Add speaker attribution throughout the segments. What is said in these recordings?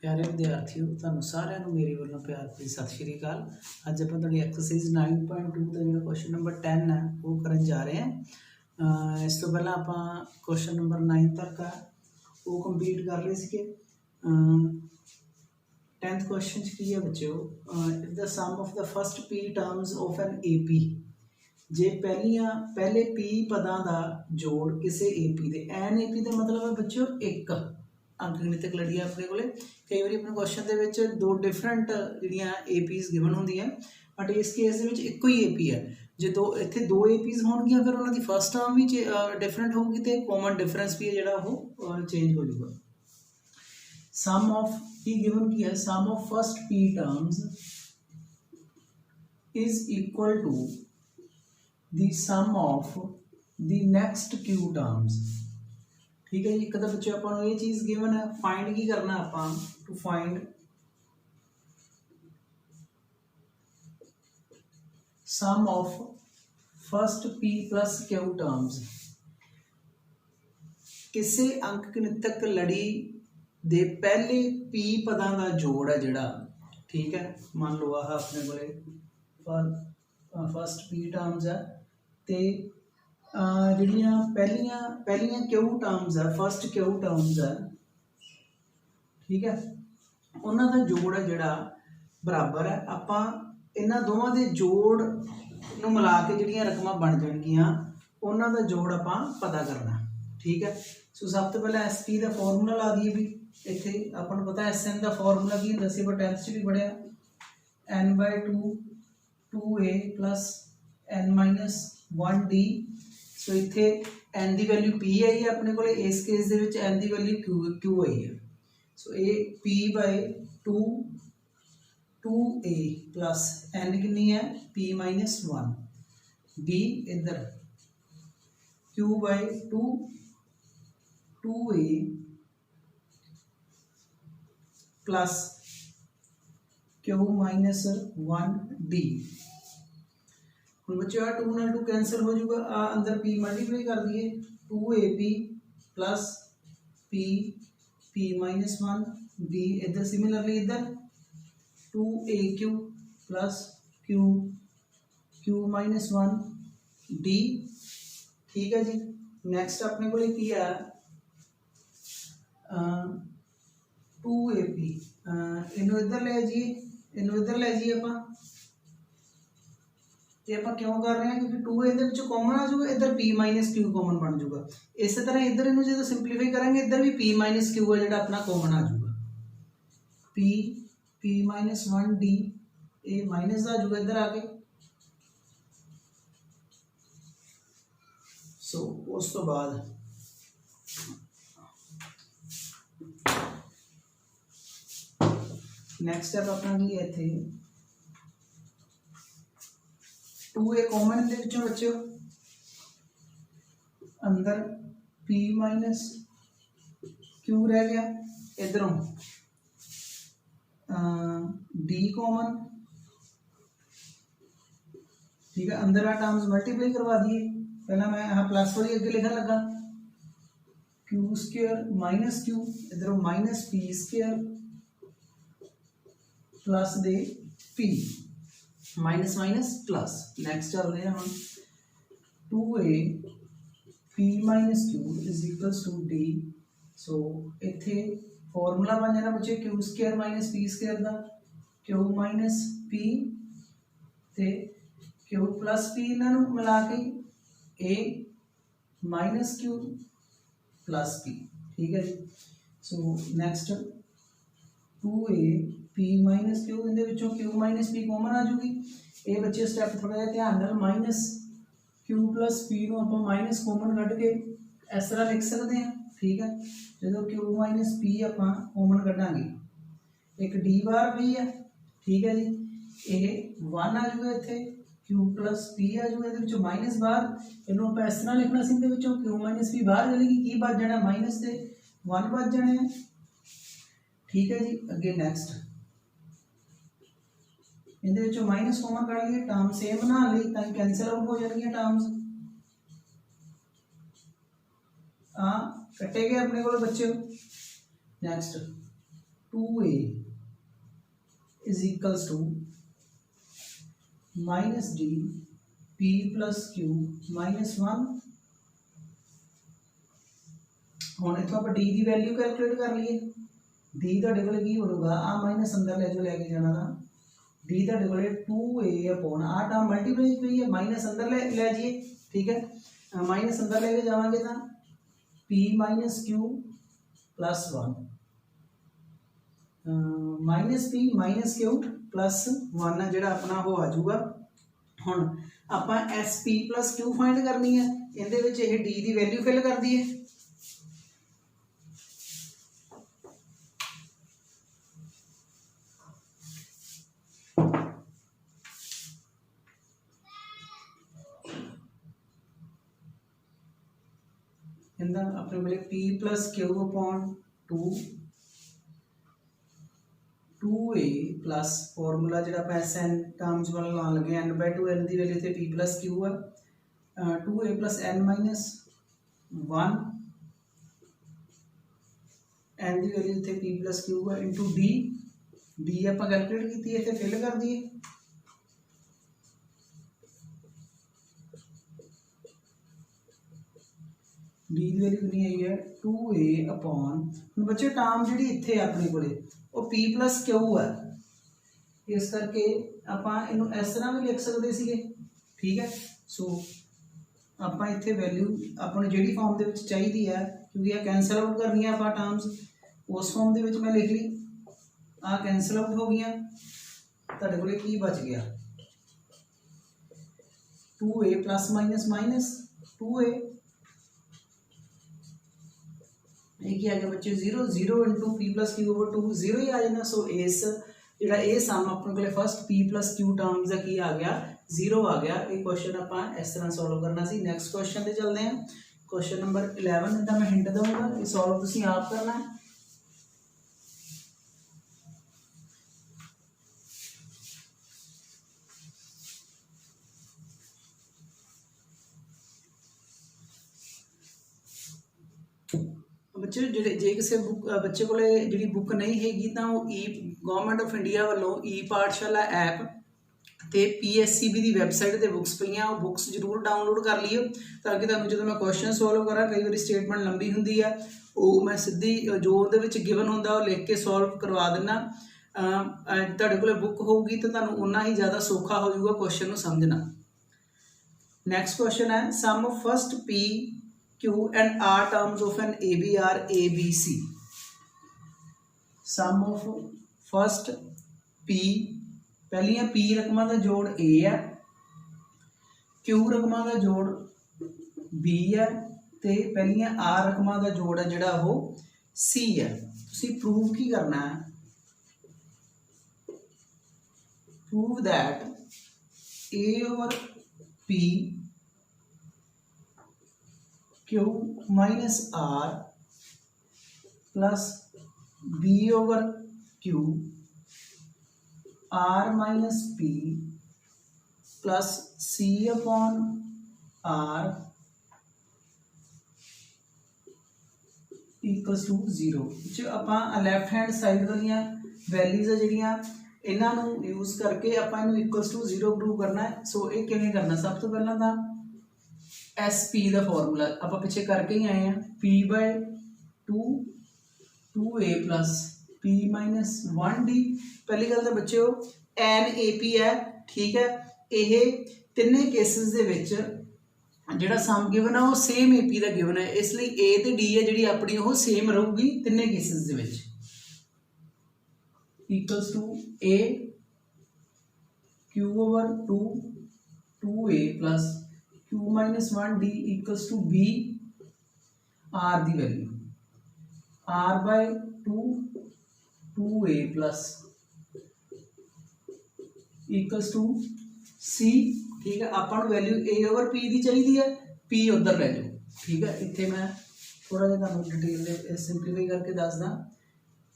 Speaker 1: प्यारे विद्यार्थियों, तुहानूं सारिਆਂ ਨੂੰ मेरे वालों प्यार भरी सत श्री अकाल। अज आपां तुहाडी एक्सरसाइज 9.2 का जो क्वेश्चन नंबर 10 है वो करन जा रहे हैं। इस तो पहला आपां क्वेश्चन नंबर 9 तक है वो कंप्लीट कर रहे थे। 10th क्वेश्चन की है बच्चों, if the sum of the first p terms of an AP, जे पहले p पदां दा जोड़ किसी AP दे, एन AP का मतलब है बच्चों एक अंकगणितक लड़ी अपने को। कई बार अपने क्वेश्चन के दो डिफरेंट जिहड़ियां APs गिवन होंदियां, बट इस केस दे विच इक्को ही AP है। जो दो इत्थे दो APs होणगियां फिर उन्हां दी फर्स्ट टर्म भी डिफरेंट होगी तो कॉमन डिफरेंस भी है जिहड़ा वो चेंज हो जाएगा। सम ऑफ की गिवन की है, sum of first P terms is equal to the sum of the next Q terms. ठीक है जी। एक तो बच्चों अपन ये चीज़ गिवन है, फाइंड की करना अपन to find sum of first P plus Q terms. किसी अंकगणितक लड़ी दे पहले P पदां दा जोड़ है जिहड़ा, ठीक है। मान लो आह अपने को फर्स्ट P टर्म्स है ते जिहड़ियां पहलियां Q टर्म्स है, फर्स्ट Q टर्म्स है, ठीक है। उन्हां दा जोड़ है जिहड़ा बराबर है, आपां इन्हां दोवां दे जोड़ नूं मिला के जिहड़ियां रकमां बन जाणगियां उन्हां दा जोड़ आपां पता करना, ठीक है। सो सब तो पहले SP का फॉर्मूला ला दिए भी। इत्थे आपां नूं पता SN का फॉर्मूला की हुंदा सी, बट 10th च भी पढ़िया n/2 2a प्लस n-1d। सो इत्थे n की वैल्यू P आई है अपने को, इस केस दे विच n की वैल्यू Q आई है। सो ये P/2 2a प्लस n कितनी है P-1 d, इधर Q/2 2a plus Q-1 d। हम बच्चों आ 2 नाल 2 कैंसल हो जाऊगा, आ अंदर P मल्टीप्लाई कर दिए 2AP प्लस P-1 d। इधर सिमिलरली इधर 2AQ प्लस Q-1 d, ठीक है जी। नैक्सट अपने को की है 2AP, इनू इधर ले जाइए, इनू इधर ले जाइए आप। ये आप क्यों कर रहे हैं, क्योंकि 2 इधर कॉमन आ जाऊगा, इधर P-Q कॉमन बन जाऊगा। इस तरह इधर इनू जो सिंपलीफाई करेंगे इधर भी P-Q है जो अपना कॉमन आ जाऊगा, P-1 d, ये माइनस आ जाऊगा इधर आके। सो उस तो बाद नैक्सट स्टेप अपना की है इत्थे 2a कॉमन दे विचों बच्चों अंदर P-Q रह गया, इधरों d कॉमन, ठीक है। अंदर आ टर्म्स मल्टीप्लाई करवा दिए। पहला मैं यहाँ प्लस वाली अगे लिखने लगा Q² माइनस Q, इधरों माइनस P² प्लस दे P, minus minus plus. Next चल रहे हैं हम 2a P-Q is equals to d। So इत्थे फॉर्मूला बन जाना बच्चे Q² माइनस P² का, Q माइनस P ते Q प्लस P इन्हों मिला के A minus Q plus P, ठीक है जी। सो नैक्सट 2a P-Q इहदे विचों Q-P कॉमन आ जाऊगी। ये बच्चे स्टैप थोड़ा जिहा ध्यान नाल माइनस Q प्लस P नूं आपां माइनस कॉमन कढ के इस तरह लिख सकते हैं, ठीक है। जो Q-P आपां कॉमन कढांगे, एक d बार भी है, ठीक है जी। ये 1 आ जाऊगा इत्थे, Q प्लस P आ जाऊगा, इहदे विचों माइनस बाहर, इहनूं आपां इस तरह लिखना सी, इहदे विचों Q-P बाहर चलेगी, की बच जाना माइनस से 1 बच जाने हैं, ठीक है जी। अगे नैक्सट इहदे विचों माइनस कॉमन कढ लिए, टर्म सेम बना ली तां कैंसल आउट हो जाएगी टर्म्स। हाँ कटे गए अपने को बच्चे। Next 2a is equals to minus d p plus q minus 1। ਹੁਣ इतों आप डी की वैल्यू कैलकुलेट कर लीए। डी ਤੁਹਾਡੇ ਕੋਲ ਕੀ ਹੋਊਗਾ ਆ ਮਾਈਨਸ ਅੰਦਰ ਲੈ ਕੇ ਜਾਣਾ ਦਾ डी ਤੁਹਾਡੇ ਕੋਲ 2a अपॉन आ टर्म मल्टीप्लाई पई है माइनस अंदर ले जाइए ठीक है माइनस अंदर लेके जावांगे तो p minus Q plus 1 minus p minus Q plus 1 है जिहड़ा अपना वो आ जाऊगा। हुण आपां S p plus Q find करनी है इहदे विच इह डी की वैल्यू फिल कर दी है। अपने बोले p plus Q upon 2a plus formula जो एस एन टर्म्स वाला ला लगे n बाय 2 n की वैल्यू थे p प्लस क्यू है 2a plus n minus 1 n की वैल्यू थे p प्लस क्यू है इंटू डी डी आप कैलकुलेट की इतने फिल कर दिए। डी की वैल्यू कितनी आई है 2a अपॉन बच्चे टर्म जी इतने अपने को पी प्लस क्यू है इस करके आप इस तरह भी लिख सकते थे ठीक है। सो आप इतने वैल्यू अपने जी फॉर्म के चाहिए है क्योंकि यह कैंसल आउट करनी है आप टर्म्स उस फॉर्म के मैं लिख ली आ कैंसल आउट हो गई तुहाडे कोले की बच गया 2a plus minus minus 2a क्या आ गया बच्चे 0 0 into P plus Q over 2 0 ही आ जाना। सो इस जोड़ा ये सम अपने को first P plus Q terms का की आ गया 0 आ गया। ये क्वेश्चन आप इस तरह सॉल्व करना सी। नैक्सट क्वेश्चन पे चलते हैं क्वेश्चन नंबर 11 इतना मैं हिंट दूंगा ये सॉल्व तुसीं आप करना है। बच्चे जे किसी बुक बच्चे को जी बुक नहीं हैगी तो ई गवर्नमेंट ऑफ इंडिया वालों ई पाठशाला ऐप तो PSCB की वैबसाइट पर बुक्स पई वो बुक्स जरूर डाउनलोड कर लीओ ताकि तुहानूं जो मैं क्वेश्चन सॉल्व करा कई बार स्टेटमेंट लंबी होंगी है वो मैं सीधी जो वो गिवन होंगे लिख के सॉल्व करवा देना। तुहाडे कोल बुक होगी तो तुहानूं उन्ना ही ज़्यादा सौखा हो जाऊगा क्वेश्चन को समझना। नैक्सट क्वेश्चन है sum of first P Q and R terms of an ABR ABC। Sum of first P पहलियां P रकमां दा जोड़ A है Q रकमां दा जोड़ B है ते पहलियां R रकमां दा जोड़ है जिहड़ा वो C है। तुसीं प्रूव की करना है prove that A over P Q minus R plus B over Q R minus P plus C upon R equals to 0। जो आप लैफ्ट हैंड साइड वाली वैल्यूज है जिहड़ियां इन्हां यूज करके आप इक्वल्स टू 0 प्रूव करना है। सो ये किवें करना सब तो पहला तो SP का फॉर्मूला आप पिछे करके ही आए हैं P by 2a plus P minus 1d। पहली गल तो बच्चे NAP है ठीक है। ये तिने केसिस दे विच जिहड़ा सम गिवन है वो सेम AP का गिवन है इसलिए A ते D है जी अपनी वो सेम रहूगी तिने केसिस दे विच equals to A Q over 2a plus Q minus 1d equals to B R की value R by 2a plus equals to C ठीक है। अपन वैल्यू A ओवर P की चाहिए है P उधर ले जाओ ठीक है। इतने मैं थोड़ा जिहा तुहानूं डिटेल सिंपलीफाई करके दसदा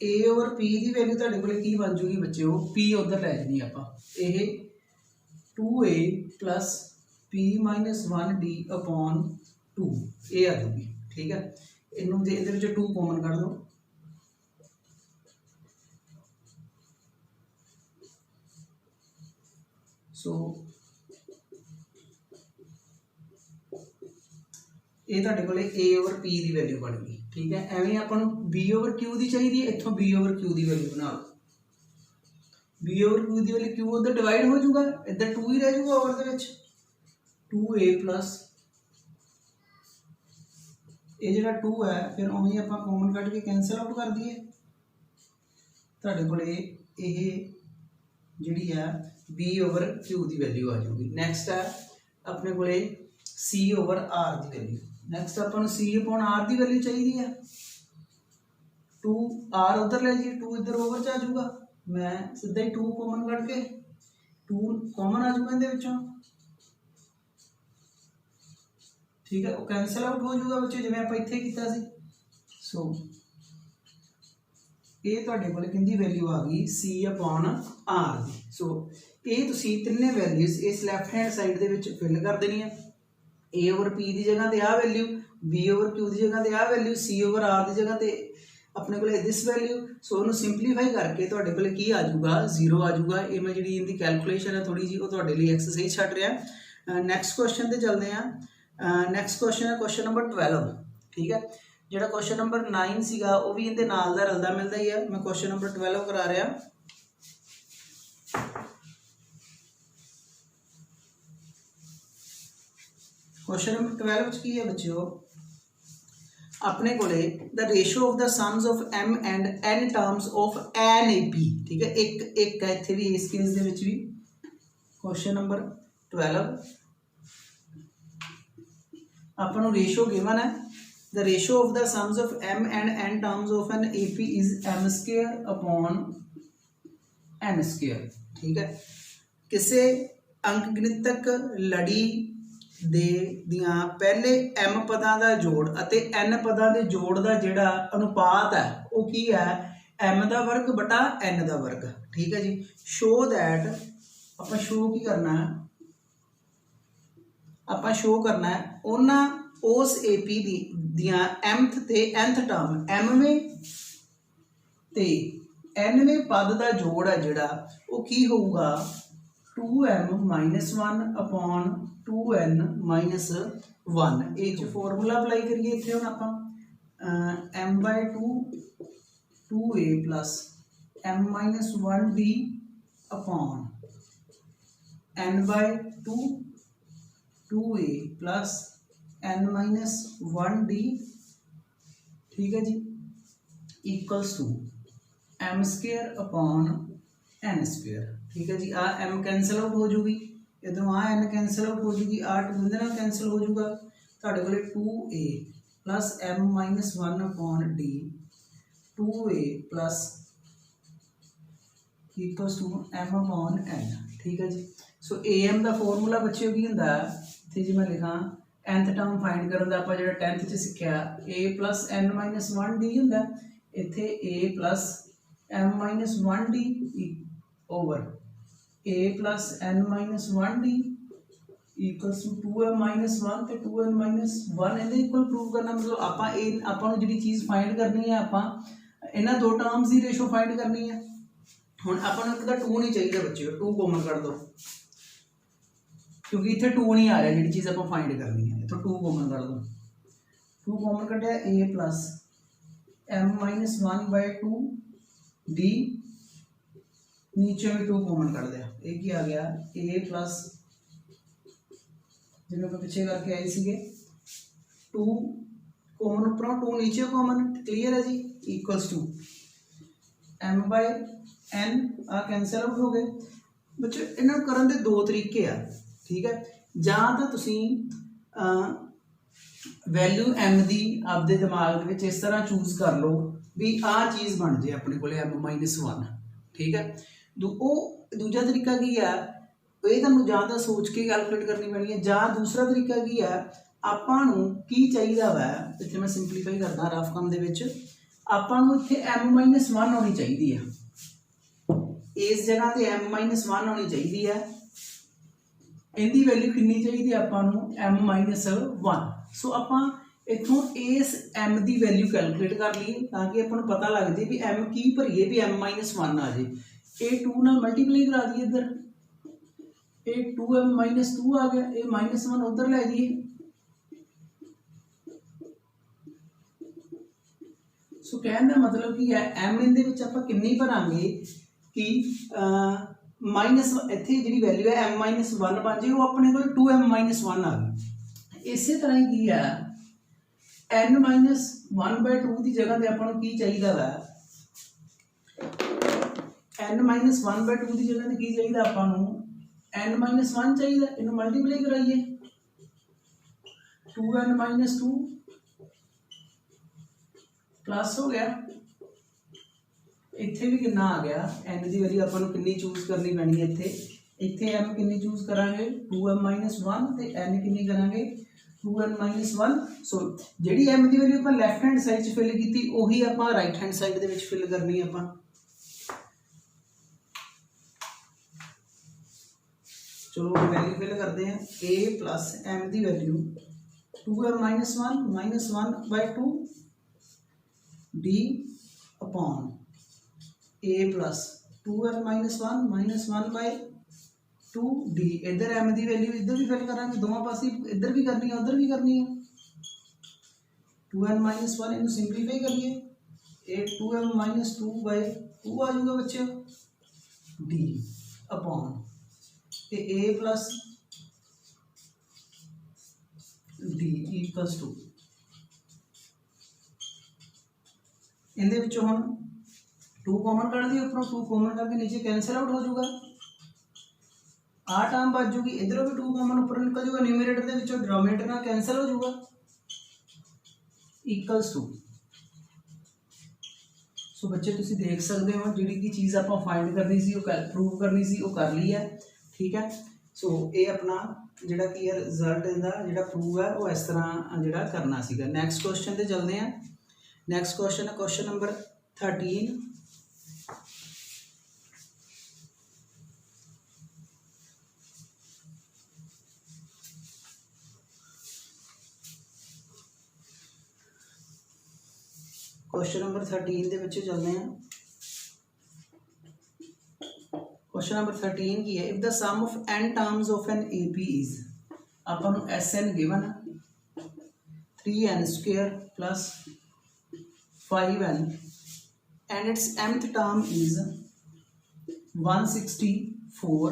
Speaker 1: A ओवर P की वैल्यू तुहाडे कोल की बन जूगी बच्चे वो P उधर ले जानी आपां ये 2a plus P minus 1d upon 2 ये आ जाएगी ठीक है। इनू ये 2 कॉमन कर दो सो ये तुहाडे कोले A ओवर P की वैल्यू बन गई। ठीक है, एवें आपां नूं B ओवर Q की चाहिए, इत्थों B ओवर Q की वैल्यू बना लो। B ओवर Q की वैल्यू Q उधर डिवाइड हो जाऊगा, इधर 2 ही रह जाऊगा ओवर दे विच 2A प्लस ये जिहड़ा 2 है फिर उवें आपां कॉमन कट के कैंसल आउट कर दईए। तुहाडे कोले ये जिहड़ी है B ओवर Q की वैल्यू आ जाऊगी। नैक्सट है अपने कोले C ओवर R की वैल्यू। नैक्सट अपन C अपॉन R की वैल्यू चाहिए है, 2 R उधर ले जाइए, 2 इधर ओवर आ जाऊगा, मैं सीधा ही 2 कॉमन कट के 2 कॉमन आ जाऊगा इहदे विचों। ठीक है, वो कैंसल आउट हो जाऊगा बच्चे जिवें आपां इत्थे कीता सी। सो ये तुहाडे कोल किहदी वैल्यू आ गई C अपॉन R दी। सो ये तुसीं तिन्ने वैल्यूज इस लैफ्ट हैंड साइड दे विच फिल कर देनी है। A ओवर P की जगह ते आ वैल्यू, B ओवर Q की जगह ते आ वैल्यू, C ओवर R की जगह ते अपने को दिस वैल्यू। सो उन्होंने सिंपलीफाई करके तुहाडे कोल की आ जाऊगा 0 आ जाऊगा। ये मैं जी इनकी कैलकुलेशन है थोड़ी जी वो तुहाडे लई एक्सरसाइज छड्ड रहा। नैक्सट क्वेश्चन ते चलते हैं। नैक्सट क्वेश्चन है क्वेश्चन नंबर 12। ठीक है, जो क्वेश्चन नंबर 9 सीगा वो भी इनके नाल दा रलदा मिलदा ही है। मैं क्वेश्चन नंबर 12 करा रहा। क्वेश्चन नंबर 12 की है बच्चों, अपने कोले the ratio of the sums of M and N terms of an AP। ठीक है, एक है इत्थे भी इस केस दे विच भी क्वेश्चन नंबर 12 अपन नूं रेशो गिवन है। The ratio of the sums of M and N terms of an AP is M square upon N square. ठीक है, किसे अंकगणितक लड़ी दे दियां पहले M पदां दा जोड़ अते N पदां दे जोड़ दा जिहड़ा अनुपात है वो की है M दा वर्ग बटा N दा वर्ग। ठीक है जी, शो दैट आपां शो की करना है, आपां शो करना है उन्हां उस AP दी दियां mth ते nth टर्म mवें ते nवें पद दा जोड़ है जिहड़ा वो की होऊगा 2m minus 1 upon 2n minus 1। ये फॉर्मूला अप्लाई करिए इत्थे हुण आपां m/2 2a plus m minus 1d upon n/2 2a plus n minus 1d। ठीक है जी, equals to m square upon n square. ठीक है जी, आ m कैंसल आउट हो जूगी, इधरों आ n कैंसल आउट हो जूगी, आ 2 दे नाल कैंसल हो जूगा। तुहाडे कोले 2a plus m minus 1 upon d 2a plus equals to m upon n। ठीक है जी, सो am का फॉर्मूला बच्चे की हुंदा इत्थे जी मैं लिखा nth टर्म फाइंड करन दा आपां जिहड़ा 10th च सिक्ख्या a plus n minus 1d हुंदा, इत्थे a plus m minus 1d over a plus n minus 1d equals to 2m minus 1 ते 2n माइनस 1 इहदे इक्वल प्रूव करना। मतलब आपां आपां नूं जिहड़ी चीज़ फाइंड करनी है आपां इन्हां दो टर्म्स की रेशो फाइंड करनी है। हुण आपां नूं इकदा 2 नहीं चाहिए बच्चे, 2 कॉमन कर दो क्योंकि इत्थे 2 नहीं आ रहा जिहड़ी चीज़ आपां फाइंड करनी है, इत्थों 2 कॉमन कर दो। 2 कॉमन कटिया a plus m minus 1/2 d, नीचे भी 2 कॉमन कर दिया, एक ही आ गया a प्लस जिन्हें मैं पीछे करके आई सी 2 कॉमन उपरों 2 नीचे कॉमन, क्लियर है जी, इक्वल्स टू m/n आ कैंसल आउट हो गए बच्चे। इन्होंने करन दे दो तरीके आ। ठीक है, जां तां तुसीं वैल्यू m दी आपदे दिमाग दे विच इस तरह चूज कर लो भी आ चीज़ बन जाए अपने कोले m माइनस 1। ठीक है, दूजा तरीका की है ये तुहानूं जां तां सोच के कैलकुलेट करनी पैनी है, जां दूसरा तरीका की है आपां नूं की चाहिदा वै, इत्थे मैं सिंपलीफाई करदा रफ कम दे विच, आपां नूं इत्थे m माइनस 1 होनी चाहिदी है, इस जगह ते m माइनस 1 होनी चाहिदी है, इहदी वैल्यू कितनी चाहिए आपां नूं m माइनस 1। सो आपां इत्थों इस m की वैल्यू कैलकुलेट कर लीए ताकि आपां नूं पता लग जाए भी m की भरीए भी m माइनस 1 आ जाए। ये 2 नाल मल्टीप्लाई करा दिए, इधर ये 2m माइनस 2 आ गया, ये -1 उधर लै जाइए। सो कहने का मतलब कि है m इहदे विच आपां किन्नी भरांगे कि माइनस इत्थे जिहड़ी वैल्यू है m-1 बन जाए, वो अपने कोल 2m-1 आ गई। इसे तरह ही की है n-1/2 की जगह ते आपां नूं की चाहिदा वा, n-1/2 की जगह ते की चाहिदा आपां नूं n-1 चाहिए, इन्हू मल्टीप्लाई कराइए 2n-2 प्लस हो गया, इत्थे भी कितना आ गया n की वैल्यू आपां नूं कितनी चूज करनी पैनी है, इत्थे m कितनी चूज करांगे 2m-1 ते n कितनी करांगे 2n-1। सो जिहड़ी m की वैल्यू आपां लैफ्ट हैंड साइड च फिल कीती उही आपां राइट हैंड साइड दे विच फिल करनी है आपां। चलो वैल्यू फिल करते हैं, a प्लस m की value 2m-1 d upon a plus 2m-1 d। इधर m की वैल्यू इधर भी फिल करा, दोनों पास इधर भी करनी है उधर भी करनी है। 2n-1 इन्हू सिंपलीफाई करिए, a 2m-2 आ जाऊगा बच्चे d upon a plus d equals to, इहदे विचों हुण 2 कॉमन कढ़ दिए, उपरों 2 कॉमन करके नीचे कैंसल आउट हो जाऊगा, आ टर्म बच जूगी, इधरों भी 2 कॉमन ऊपर निकल जाऊगा, न्यूमरेटर दे विचों डिनोमिनेटर नाल कैंसल हो जाऊगा इक्वल्स टू। सो बच्चे तुसीं देख सकते हो जिहड़ी की चीज़ आपां फाइंड करनी सी, प्रूव करनी सी, वो कर ली है, ठीक है। सो ये अपना जिहड़ा की है रिजल्ट इहदा जिहड़ा प्रूव है वो इस तरह जिहड़ा करना सीगा। नैक्सट क्वेश्चन ते चलते हैं। नैक्सट क्वेश्चन है क्वेश्चन नंबर 13। क्वेश्चन नंबर 13 दे विच चलते हैं। क्वेश्चन नंबर 13 की है, if the sum of n terms of an AP is, आपां नूं SN given 3n² plus 5n and its mth term is 164,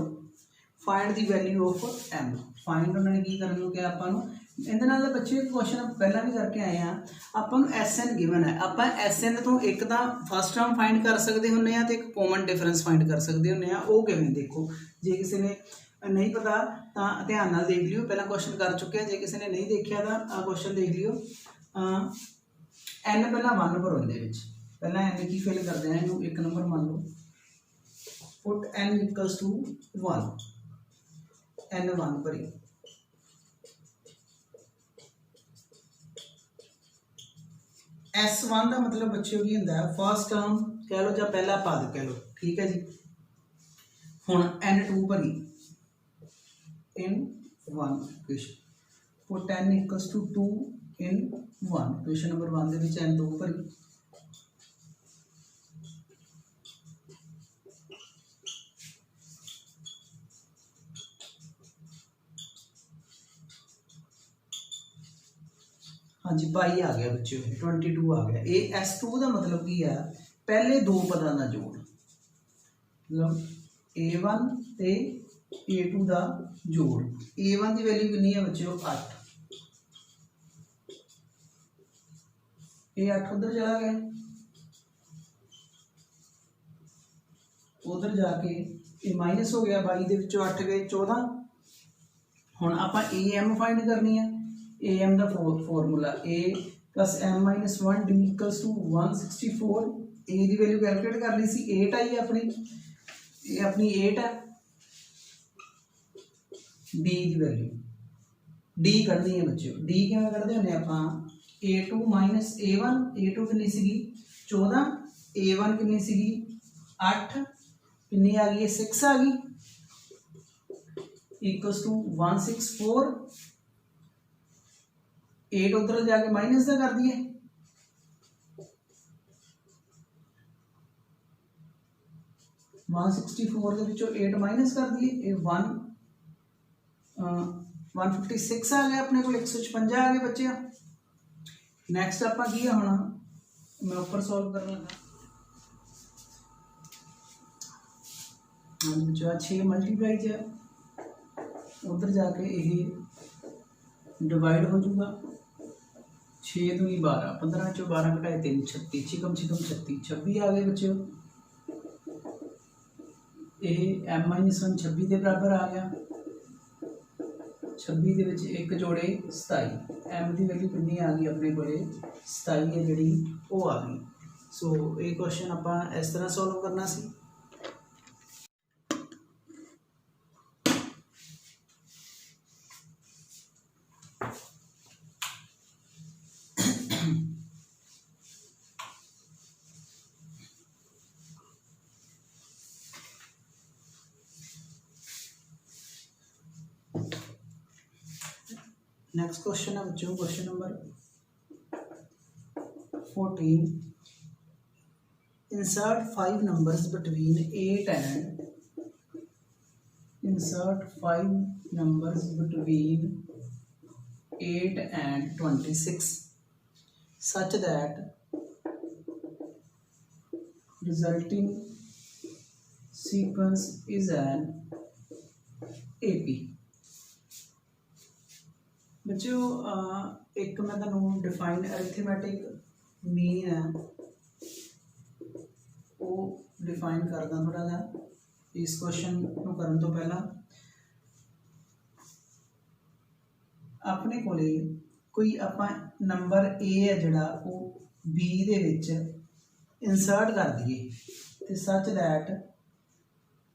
Speaker 1: find the value of m। Find उन्होंने की करन नूं कहा आपां नूं, इहदे नाल दा बच्चे क्वेश्चन पहला भी करके आए हैं, आपां नूं SN गिवन है, आपां SN तो एक तो फर्स्ट टर्म फाइंड कर सकते हुन्ने आ ते एक कॉमन डिफरेंस फाइंड कर सकते हुन्ने आ। वो किवें देखो, जे किसी ने नहीं पता तो ध्यान नाल देख लियो, पहला क्वेश्चन कर चुके हैं, जे किसी ने नहीं देखा तो क्वेश्चन देख लियो। n पहला 1 भरो, इहदे विच पहला n की फिल करते हैं, इनू 1 नंबर मान लो, put n equals to 1, n 1 भरी, S1 का मतलब बच्चों की होंदा है फर्स्ट टर्म कह लो या पहला पद कह लो, ठीक है जी। हुण n2 भरी, in 1 equation, put n equals to 2 in 1, equation number 1 दे विच n2 भरी, हाँ जी 22 आ गया बच्चों, 22 आ गया। ये S2 का मतलब की है पहले दो पदों का जोड़, मतलब A1 ते A2 का जोड़। A1 की वैल्यू कितनी है बच्चों 8, ये 8 उधर चला गया, उधर जाके ये माइनस हो गया, 22 के विचों 8 गए 14। हुण आपां AM फाइंड करनी है, AM का formula A plus m-1 d equals to 164। A की वैल्यू कैलकुलेट कर ली सी, 8 आई है अपनी, ये अपनी 8 है। D की वैल्यू D कढ़नी है बच्चों, D किवें कढ़दे हुंदे आपां, A2 माइनस A1, A2 कितनी सीगी 14, A1 कितनी सीगी 8, कितनी आ गई 6 आ गई, इक्वल्स टू 164। 8 उधर जाके माइनस का कर दिए, वन 164 के विचों 8 माइनस कर दिए, 1 156 आ गया अपने को, 156 आ गए बच्चे। नैक्सट आप की होना, मैं उपर सॉल्व करने लगा। हाँ बच्चों 6 मल्टीप्लाई च उधर जाके ये डिवाइड हो जाऊगा। 6 दूनी 12, 15 चो 12 घटाए 3, 36, छिकम 36 आ गए बच्चों। ये m-1 26 के बराबर आ गया। 26 के विच एक जोड़े 27, m की वैल्यू कितनी आ गई अपने को, 27 है जी वो आ गई। सो ये क्वेश्चन आप इस तरह सॉल्व करना सी। नेक्स्ट क्वेश्चन है बच्चों, question number 14। Insert 5 numbers between 8 and insert 5 numbers between 8 and 26 such that resulting sequence is an AP। बच्चों एक मैं तुहानू डिफाइन अरिथमेटिक मीन है वो डिफाइन करदा थोड़ा जा इस क्वेश्चन को करने तो पहला। अपने कोले कोई आपां नंबर ए है जिहड़ा वो बी दे विच इंसर्ट कर दिए तो such that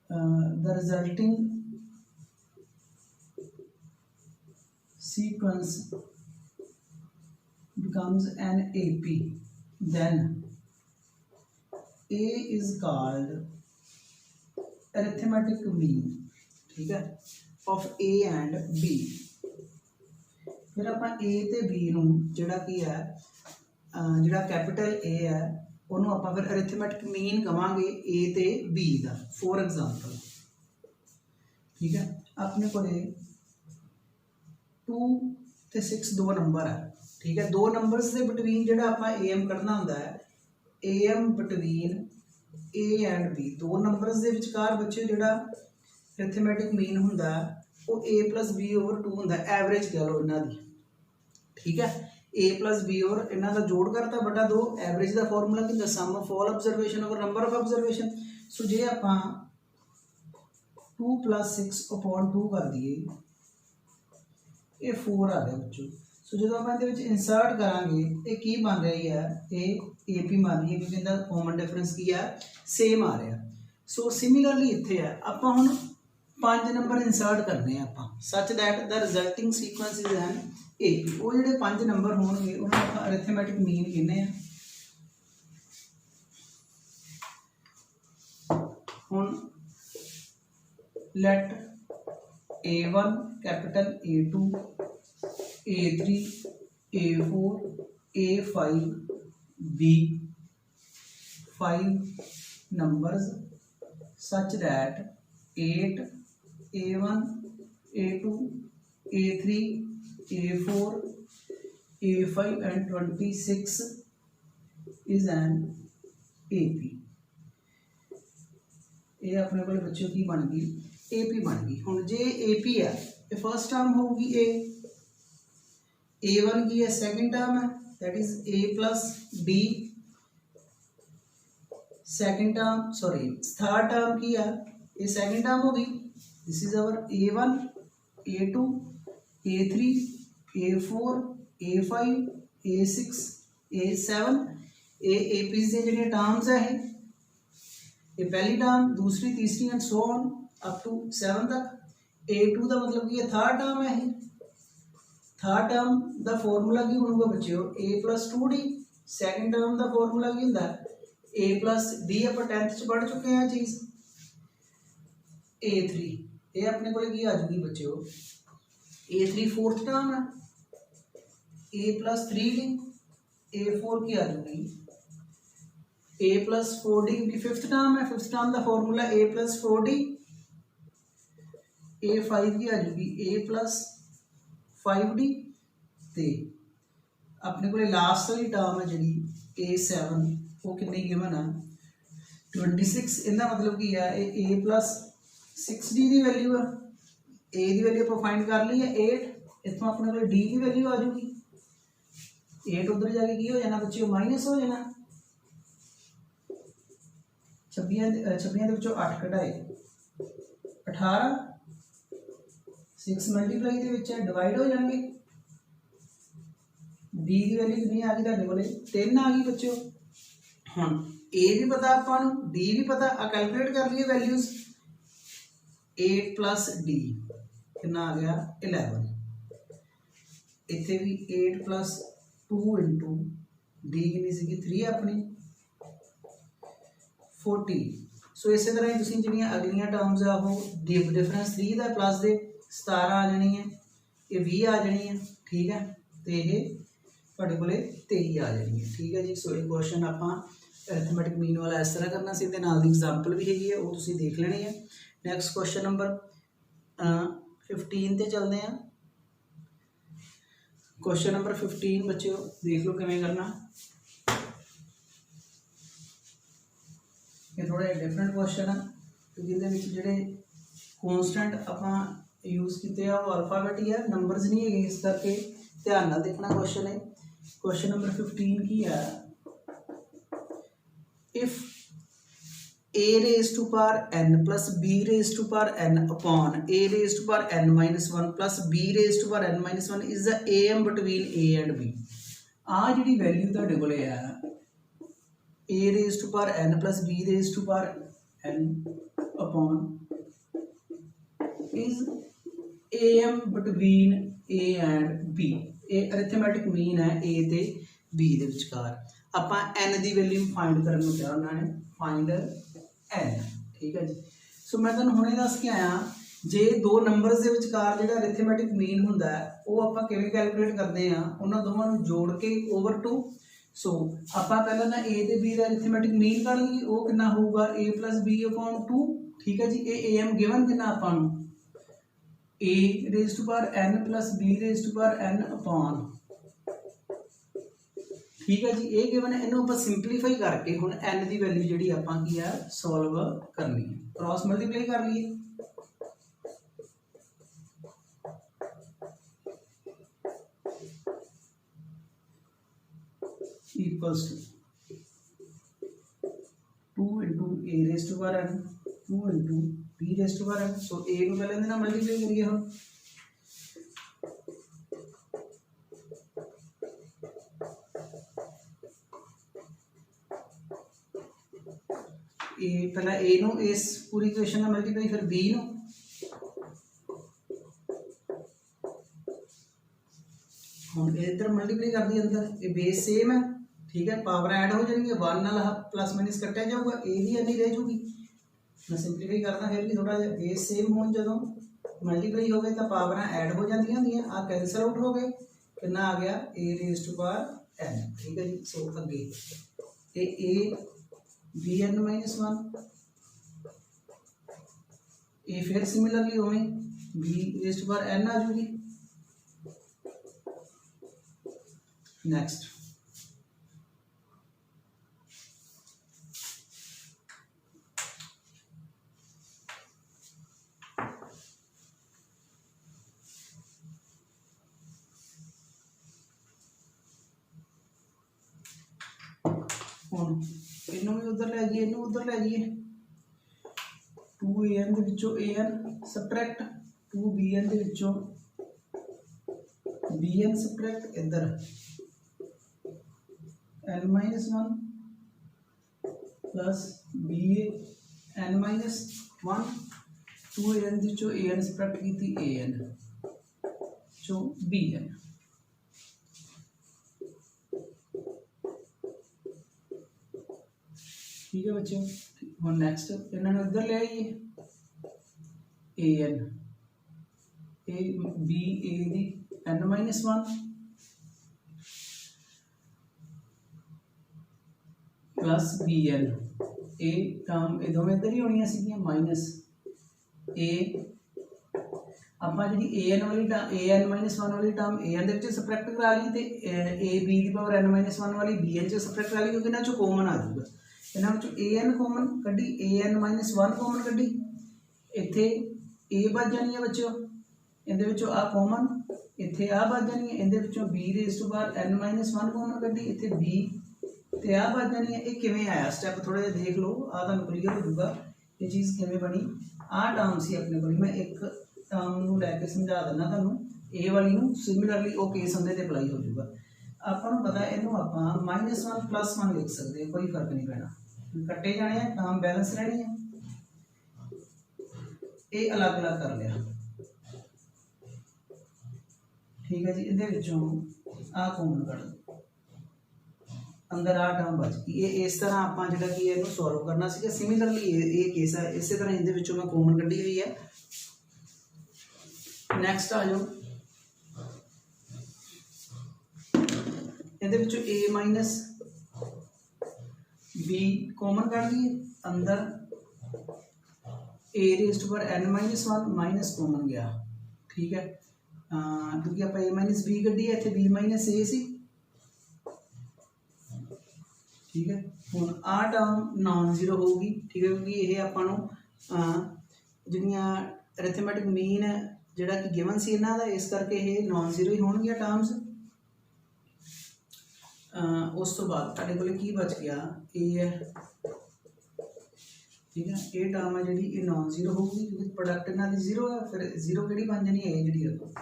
Speaker 1: the resulting sequence becomes an AP, then A is called arithmetic mean, ठीक है, of A and B। फिर आप A ते B नूं जिहड़ा की है जिहड़ा कैपिटल A है उन्होंने आप फिर अरिथमेटिक मीन कहांगे A ते B का। फॉर एग्जांपल ठीक है, अपने को 2 ते 6 दो नंबर है, ठीक है। दो नंबर्स के बिटवीन जो आप AM करना होंगे है, AM between A and B, दो नंबर्स के विचकार बच्चे जो अरिथमेटिक मीन होंगे वो A+B/2 होंगे, एवरेज कह लो इन्हों की, ठीक है। A+B और इन्हों का जोड़ करता बटा 2, एवरेज का फॉर्मूला कि sum of all observation over number of observation. So जे आप 2 + 6/2 कर दिए ये 4 आ गया बच्चों। सो जो आप इंसर्ट करांगे ये की बन रही है, ये AP बन रही है क्योंकि इनका कॉमन डिफरेंस की है, सेम आ रहा। सो सिमिलरली इत्थे है आप हुण 5 नंबर इंसर्ट करने आप such that the resulting sequence is an AP। वो जो 5 नंबर होंगे उन्होंने आप अरिथमेटिक मीन कहने हैं। हुण let A1 capital A2 A3 A4 A5 B 5 numbers such that 8 A1 A2 A3 A4 A5 and 26 is an AP। ये अपने को बच्चों की बन गई AP बन गई। हुण जे AP है ये फर्स्ट टर्म होगी A1 की है सेकंड टर्म है that is A+B, second term sorry third term की है ये सेकंड टर्म होगी। This is our A1 A2 A3 A4 A5 A6 A7 APs दी जिहड़ियां टर्म्स है ये पहली टर्म दूसरी तीसरी and so on up to 7 तक। A2 का मतलब कि ये थर्ड टर्म है, थर्ड टर्म का फॉर्मूला की होगा बच्चों A+2D, सेकंड टर्म का फॉर्मूला की होंगे A+D। आप 10th च पढ़ चुके हैं चीज़। A3 ये अपने को आ जाएगी बच्चों A3 फोर्थ टर्म है, A+3D A4 की आ जाएगी A+4D की फिफ्थ टर्म है, फिफ्थ टर्म का फॉर्मूला A+4D A5 की आ जाएगी A प्लस 5D तो अपने को लास्ट वाली टर्म है जी A7 वो कितनी गिवन है 26 इनका मतलब की है A प्लस 6D की वैल्यू है A की वैल्यू आप फाइंड कर ली है 8 इतों अपने को D की वैल्यू आ जाएगी 8 उधर जाके की हो जाना बच्चे माइनस हो जाना 26 8 कटाए 18 6 मल्टीप्लाई डिवाइड हो जाएंगे डी की वैल्यू कितनी आ गई तुहाडे कोले 3 आ गई बच्चों हम ए भी पता आपां डी भी पता आ कैलकुलेट कर लिए वैल्यूज 8 प्लस डी कितना आ गया 11 इत्थे भी 8 प्लस 2 इंटू डी कितनी सी 3 अपनी 40 सो इस तरह ही तुसीं जिहड़ियां अगलियां टर्म्स आ वो डिफरेंस 3 का प्लस दे 17 आ जानी है ये 20 आ जानी है ठीक है तो ये तुहाडे कोले 23 आ जानी है ठीक है जी सो ये क्वेश्चन आपां अरिथमैटिक मीन वाला इस तरह करना सी ते नाल दी एग्जांपल भी हैगी है वो तुसीं देख लेनी है नैक्सट क्वेश्चन नंबर 15 ते चलते हैं क्वेश्चन नंबर 15 बच्चों देख लो किवें करना ये थोड़ा डिफरेंट क्वेश्चन है क्योंकि जोड़े कॉन्सटेंट आपां यूज़ किए वो अल्फाबेट ही है नंबरस नहीं है इस करके ध्यान नाल देखना क्वेश्चन है क्वेश्चन नंबर 15 की है if a raised to power n plus b raised to power n upon a raised to power n minus 1 plus b raised to power n minus 1 is the am between a and b आ जी value तुहाडे कोले है a raised to power n plus b raised to power n upon is am between a and b ये arithmetic mean है a ते b दे विचकार आपां n दी value find करन नूं क्या उन्होंने फाइंड n ठीक है जी सो मैं तुहानूं हुणे दस के आया जे दो नंबरस दे विचकार जिहड़ा अरिथमेटिक मीन हुंदा है वो आपां किवें कैलकुलेट करदे आ उन्हां दोवां नूं जोड़ के ओवर 2 सो आपां पहलां ना a ते b दा अरिथमेटिक मीन कढ लईए वो कितना होऊगा a प्लस b अपॉन 2 ठीक है जी ये am गिवन कितना आपां नूं a raise to power n plus b raise to power n upon ठीक है जी ये गिवन है इनू आप सिंपलीफाई करके हुण n की वैल्यू जी आपां की है सॉल्व करनी है क्रॉस मल्टीप्लाई कर लीए equals to 2 into a raise to power n 2 into b raise to power n so a को पहले इहदे नाल मल्टीप्लाई करिए हुण ए पहला ए नो इस पूरी इक्वेशन में मल्टीप्लाई फिर बी नो हम इधर मल्टीप्लाई कर दी अंदर ये बेस सेम है ठीक है पावर ऐड हो जाएंगे 1 नाल प्लस माइनस कटा जाऊगा ए भी इन्नी रह जूगी मैं सिंपलीफाई करना फिर भी थोड़ा जिहा बेस सेम हो जदों मल्टीप्लाई हो गए तो पावर ऐड हो जांदियां होंदियां आ कैंसल आउट हो गए कितना आ गया a raise to power n ठीक है जी सो अगे a b n minus 1 a फिर सिमिलरली उवें b raise to power n आ जाएगी नेक्स्ट हुण इनू भी उधर लै जाइए इनू उधर लै जाइए 2 an दे विचों an सबट्रैक्ट 2 bn दे विचों bn सबट्रैक्ट इधर n minus 1 plus ba n minus 1 2 an दे विचों an सबट्रैक्ट की an चो bn ठीक है बच्चों हम नेक्स्ट इन्होंने इधर ले आइए a n a b a दी n minus 1 plus b n a term ये दोवें इधर ही होनी सी माइनस ए ਆਪਾਂ ਜਿਹੜੀ an ਵਾਲੀ an -1 ਵਾਲੀ ਟਰਮ an ਦੇ ਵਿੱਚ ਸਬਟ੍ਰੈਕਟ ਕਰਾ ਲਈ ਤੇ a b the power n -1 ਵਾਲੀ bn ਚ ਸਬਟ੍ਰੈਕਟ ਕਰਾ ਲਈ, ਕਿਉਂਕਿ ਇਹਨਾਂ ਚੋਂ ਕਾਮਨ ਆ ਜਾਊਗਾ। ਇਹਨਾਂ ਵਿੱਚੋਂ an ਕਾਮਨ ਕੱਢੀ, an -1 ਕਾਮਨ ਕੱਢੀ, ਇੱਥੇ a ਬਚ ਜਾਣੀ ਹੈ ਬੱਚਿਓ, ਇਹਦੇ ਵਿੱਚੋਂ ਆ ਕਾਮਨ, ਇੱਥੇ ਆ ਬਚ ਜਾਣੀ ਹੈ, ਇਹਦੇ ਵਿੱਚੋਂ b raise to power n -1 common ਕੱਢੀ, ਇੱਥੇ b ਤੇ ਆ ਬਚ ਜਾਣੀ ਹੈ। ਇਹ ਕਿਵੇਂ ਆਇਆ ਸਟੈਪ ਥੋੜਾ ਜਿਹਾ ਦੇਖ ਲਓ, ਆ ਤੁਹਾਨੂੰ ਕਲੀਅਰ ਹੋ ਜਾਊਗਾ ਇਹ ਚੀਜ਼ ਕਿਵੇਂ ਬਣੀ। ਆਹ ਟਰਮ ਸੀ ਆਪਣੇ ਕੋਲ, ਮੈਂ ਇੱਕ ਟਰਮ ਨੂੰ ਲੈ ਕੇ ਸਮਝਾ ਦਿੰਦਾ ਤੁਹਾਨੂੰ, ਇਹ ਵਾਲੀ ਨੂੰ ਸਿਮਿਲਰਲੀ ਉਹ ਕੇਸ ਹੁੰਦੇ ਤੇ ਅਪਲਾਈ ਹੋ ਜਾਊਗਾ। ਆਪਾਂ ਨੂੰ ਪਤਾ ਇਹਨੂੰ ਆਪਾਂ -1 +1 ਲਿਖ ਸਕਦੇ, ਕੋਈ ਫਰਕ ਨਹੀਂ ਪੈਣਾ, ਕੱਟੇ ਜਾਣੇ ਆ, ਟਰਮ ਬੈਲੈਂਸ ਰਹਿਣੀ ਹੈ। ਇਹ ਅਲੱਗ ਅਲੱਗ ਕਰ ਲਿਆ, ਠੀਕ ਹੈ ਜੀ। ਇਹਦੇ ਵਿੱਚੋਂ ਆਹ ਕਾਮਨ ਕੱਢ ਦਿਓ, ਅੰਦਰ ਆ ਟਰਮ ਬਚ ਗਈ। ਇਹ ਇਸ ਤਰ੍ਹਾਂ ਆਪਾਂ ਜਿਹੜਾ ਕਿ ਇਹਨੂੰ ਸੋਲਵ ਕਰਨਾ ਸੀਗਾ। ਸਿਮਿਲਰਲੀ ਇਹ ਕੇਸ ਹੈ, ਇਸੇ ਤਰ੍ਹਾਂ ਇਹਦੇ ਵਿੱਚੋਂ ਮੈਂ ਕਾਮਨ ਕੱਢੀ ਹੋਈ ਹੈ। ਨੈਕਸਟ ਆ ਜਾਓ, ਇਹਦੇ ਵਿੱਚੋਂ a - b ਕਾਮਨ ਕੱਢ ਲਈਏ, ਅੰਦਰ a raise to power n -1 minus common ਗਿਆ, ਠੀਕ ਹੈ, ਕਿਉਂਕਿ ਆਪਾਂ a - b ਕੱਢੀ ਹੈ, ਇੱਥੇ b - a ਸੀ, ठीक है। ਹੁਣ ਆ ਟਰਮ ਨॉन ਜ਼ੀਰੋ ਹੋਊਗੀ, ठीक है, क्योंकि ਇਹ ਆਪਾਂ ਨੂੰ ਜਿਹੜੀਆਂ ਅਰਿਥਮੈਟਿਕ ਮੀਨ ਜਿਹੜਾ ਕਿ ਗਿਵਨ ਸੀ ਇਹਨਾਂ ਦਾ, ਇਸ ਕਰਕੇ ਇਹ ਨॉन ਜ਼ੀਰੋ ਹੀ ਹੋਣਗੀਆਂ ਟਰਮਸ। ਉਸ ਤੋਂ ਬਾਅਦ ਤੁਹਾਡੇ ਕੋਲ ਕੀ ਬਚ ਗਿਆ, ਇਹ ਹੈ, ठीक है। ਇਹ ਟਰਮ ਹੈ ਜਿਹੜੀ ਇਹ ਨॉन ਜ਼ੀਰੋ ਹੋਊਗੀ, ਕਿਉਂਕਿ ਪ੍ਰੋਡਕਟ ਇਹਨਾਂ ਦੀ ਜ਼ੀਰੋ ਹੈ, ਫਿਰ ਜ਼ੀਰੋ ਕਿਹੜੀ ਬਣ ਜਾਣੀ ਹੈ, ਇਹ ਜਿਹੜੀ ਰੱਖੋ,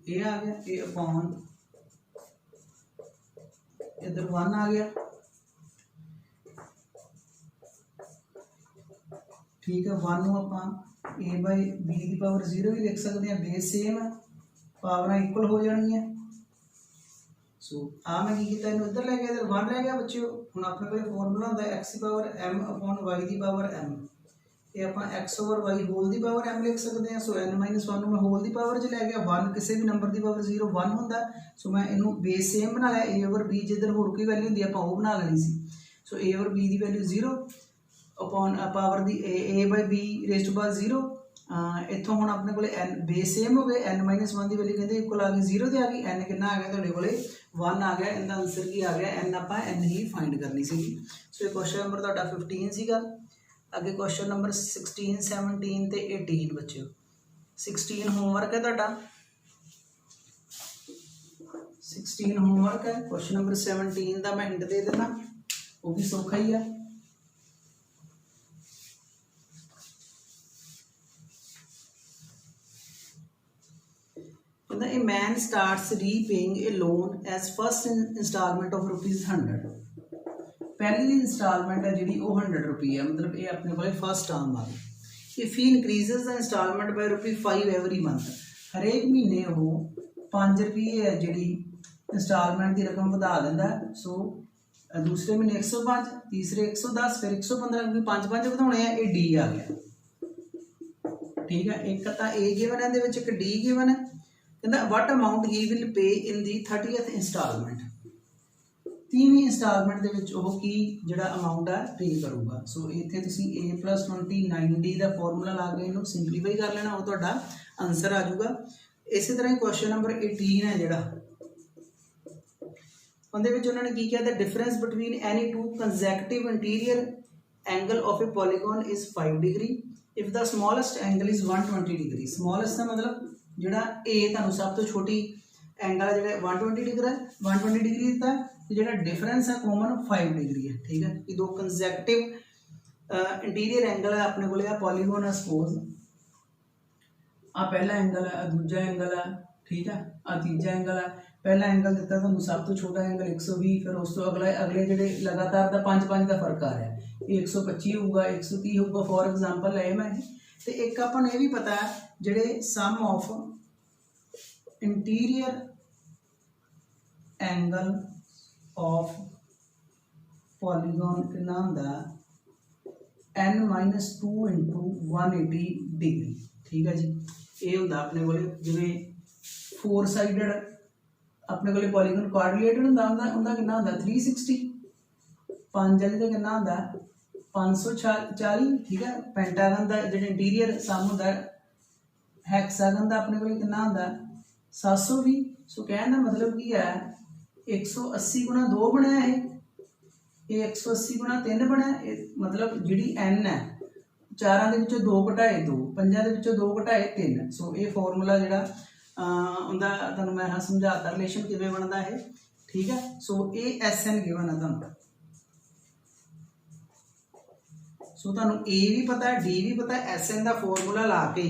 Speaker 1: ਇਹ ਆ ਗਿਆ, ਇਹ ਅਪॉन इधर 1 आ गया, ठीक है। 1 ਨੂੰ ਆਪਾਂ a/b ਦੀ ਪਾਵਰ 0 ਵੀ ਲਿਖ ਸਕਦੇ ਹਾਂ, ਬੇਸ ਸੇਮ ਹੈ, ਪਾਵਰਾਂ ਇਕੁਅਲ ਹੋ ਜਾਣਗੀਆਂ। ਸੋ ਆ ਮੈਂ ਕੀ ਕੀਤਾ, ਇਹਨੂੰ ਇੱਧਰ ਲੈ ਗਿਆ, ਇੱਧਰ 1 ਰਹਿ ਗਿਆ ਬੱਚਿਓ। ਹੁਣ ਆਪਣੇ ਕੋਲ ਫਾਰਮੂਲਾ ਹੁੰਦਾ x ਦੀ ਪਾਵਰ m/y ਦੀ ਪਾਵਰ m, ਇਹ ਆਪਾਂ x/y ਹੋਲ ਦੀ ਪਾਵਰ m ਲਿਖ ਸਕਦੇ ਹਾਂ। ਸੋ n - 1 ਨੂੰ ਮੈਂ ਹੋਲ ਦੀ ਪਾਵਰ 'ਚ ਲੈ ਗਿਆ, 1 ਕਿਸੇ ਵੀ ਨੰਬਰ ਦੀ ਪਾਵਰ 0 1 ਹੁੰਦਾ, ਸੋ ਮੈਂ ਇਹਨੂੰ ਬੇਸ ਸੇਮ ਬਣਾ ਲਿਆ, a/b ਜਿੱਧਰ ਹੋਰ ਕੋਈ ਵੈਲਿਊ ਹੁੰਦੀ ਆਪਾਂ ਉਹ ਬਣਾ ਲੈਣੀ ਸੀ। ਸੋ a/b the value 0 upon power the a/b raise to power 0। ਇੱਥੋਂ ਹੁਣ ਆਪਣੇ ਕੋਲੇ n ਬੇਸ ਸੇਮ ਹੋ ਗਏ, n - 1 ਦੀ ਵੈਲਿਊ ਕਹਿੰਦੇ ਇਕੁਅਲ ਆ ਗਈ 0 ਤੇ ਆ ਗਈ, n ਕਿੰਨਾ ਆ ਗਿਆ ਤੁਹਾਡੇ ਕੋਲੇ 1 ਆ ਗਿਆ। ਇਹਦਾ ਆਨਸਰ ਕੀ ਆ ਗਿਆ, n ਆਪਾਂ n ਹੀ ਫਾਈਂਡ ਕਰਨੀ ਸੀਗੀ। ਸੋ ਇਹ ਕੁਐਸਚਨ ਨੰਬਰ ਤੁਹਾਡਾ 15 ਸੀਗਾ। ਅੱਗੇ क्वेश्चन नंबर 16 17 ਤੇ 18 ਬੱਚਿਓ। 16 ਹੋਮਵਰਕ ਹੈ ਤੁਹਾਡਾ, 16 ਹੋਮਵਰਕ ਹੈ। क्वेश्चन नंबर 17 ਦਾ ਮੈਂ ਹਿੰਟ ਦੇ ਦੇਣਾ, ਉਹ ਵੀ ਸੌਖਾ ਹੀ ਆ। ਕਹਿੰਦਾ a man starts repaying a loan as first installment of ₹100। पहली इंस्टॉलमेंट है जी वो 100 रुपये है, मतलब ये अपने को फर्स्ट टर्म आ गई। If he increases the installment by ₹5 every month, हरेक महीने वो 5 रुपये है जी इंस्टॉलमेंट की रकम बढ़ा देता है। सो दूसरे महीने 105, तीसरे 110, फिर 115, क्योंकि 5 बढ़ाने हैं, ये डी आ गया, ठीक है। एक तो ए गिवन है, एक डी गिवन है। कहता what amount he will pay in the 30th instalment, 30ਵੀਂ instalment ਦੇ ਵਿੱਚ ਉਹ ਕੀ ਜਿਹੜਾ ਅਮਾਉਂਟ ਹੈ ਪੇ ਕਰੂਗਾ। ਸੋ ਇੱਥੇ ਤੁਸੀਂ a + 20 9d ਦਾ ਫਾਰਮੂਲਾ ਲਾ ਕੇ ਇਹਨੂੰ ਸਿੰਪਲੀਫਾਈ ਕਰ ਲੈਣਾ, ਉਹ ਤੁਹਾਡਾ ਆਨਸਰ ਆ ਜਾਊਗਾ। ਇਸੇ ਤਰ੍ਹਾਂ ਹੀ ਕੁਐਸਚਨ ਨੰਬਰ 18 ਹੈ ਜਿਹੜਾ, ਉਹਦੇ ਵਿੱਚ ਉਹਨਾਂ ਨੇ ਕੀ ਕਿਹਾ, the difference between any two consecutive interior angle of a polygon is 5 degree if the smallest angle is 120 degree. Smallest ਦਾ ਮਤਲਬ ਜਿਹੜਾ a ਤੁਹਾਨੂੰ ਸਭ ਤੋਂ ਛੋਟੀ एंगल है जो 120 डिग्री है, 120 डिग्री दिता है, तो जो डिफरेंस है कॉमन 5 डिग्री है, ठीक है। कि दो कंजैक्टिव इंटीरियर एंगल है अपने को पॉलीगॉन है, सपोज आ पहला एंगल है, आ दूजा एंगल है, ठीक है, आ तीजा एंगल है। पहला एंगल दिता तुहानू सब तो छोटा एंगल 120, फिर उस तो अगले जो लगातार का 5 का फर्क आ रहा है, ये 125 होगा, 130 होगा, फॉर एग्जाम्पल है मैं। तो एक अपन ये भी पता है जोड़े sum of interior angle of polygon कितना होंदा n - 2 × 180 डिग्री, ठीक है जी। ये होंदा अपने को जिवें 4 साइडेड अपने को पॉलीगॉन क्वाड्रिलेटरल होंदा, उनका कितना होंदा 360, 5 वाले का कितना होंदा 540 ठीक है। पेंटागन का जो इंटीरियर सम होंगे हैक्सागन का अपने को कितना होंगे 720। सो कहने का मतलब की है 180 गुणा 2 बनया है, ये 180 गुणा 3 बनया, मतलब जी एन है चारां दे विचों 2 घटाए 2, पंजां दे विचों 2 घटाए 3। सो ये फॉर्मूला जिहड़ा उनका तुहानूं मैं समझाता रिलेशन किवें बनता है, ठीक है। सो ये एस एन गिवन है तुहानूं। सो तुहानूं ए भी पता है, डी भी पता है, एस एन का फॉर्मूला ला के,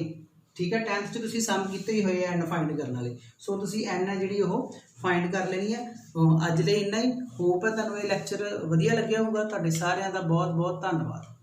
Speaker 1: ठीक है, 10th च तुसीं सम कीते ही होए एन फाइंड करने वाले। सो तुसीं एन है जिहड़ी ओह फाइंड कर लेनी है। अज लई इन्ना ही। होप है तुहानूं ये लैक्चर वधिया लग्गिया होऊगा। तुहाडे सारिआं दा बहुत बहुत धन्नवाद।